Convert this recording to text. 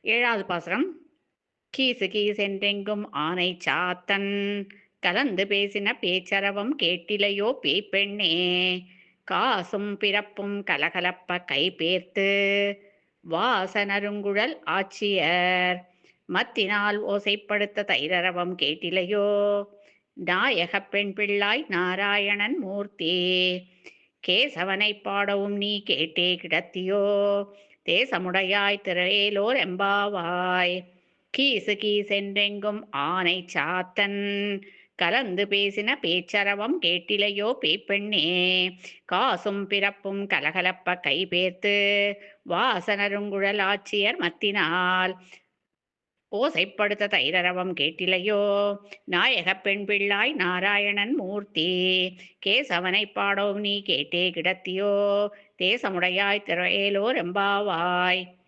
ஏழாவது பாசுரம். கீசு கீசென்றெங்கும் ஆனை சாத்தன் கலந்து பேசின பேச்சரவம் கேட்டிலையோ பேய்ப்பெண்ணே. காசும் பிறப்பும் கலகலப்ப கைபேர்த்து வாசனருங்குழல் ஆட்சியர் மத்தினால் ஓசைப்படுத்த தைரரவம் கேட்டிலையோ. நாயகப் பெண் பிள்ளாய் நாராயணன் மூர்த்தி கேசவனைப் பாடவும் நீ கேட்டே கிடத்தியோ. தேசமுடையாய் திரவேலோர் எம்பாவாய். கீசு கீசென்றெங்கும் ஆனை சாத்தன் கலந்து பேசின பேச்சரவம் கேட்டிலையோ பேய்ப்பெண்ணே. காசும் பிறப்பும் கலகலப்ப கைபேர்த்து வாசனருங்குழல் ஆட்சியர் மத்தினால் ஓசைப்படுத்த தைரரவம் கேட்டிலையோ. நாயகப் பெண் பிள்ளாய் நாராயணன் மூர்த்தி கேசவனைப் பாடவும் நீ கேட்டே கிடத்தியோ. தேசமுடையாய் திரவேலோர் எம்பாவாய்.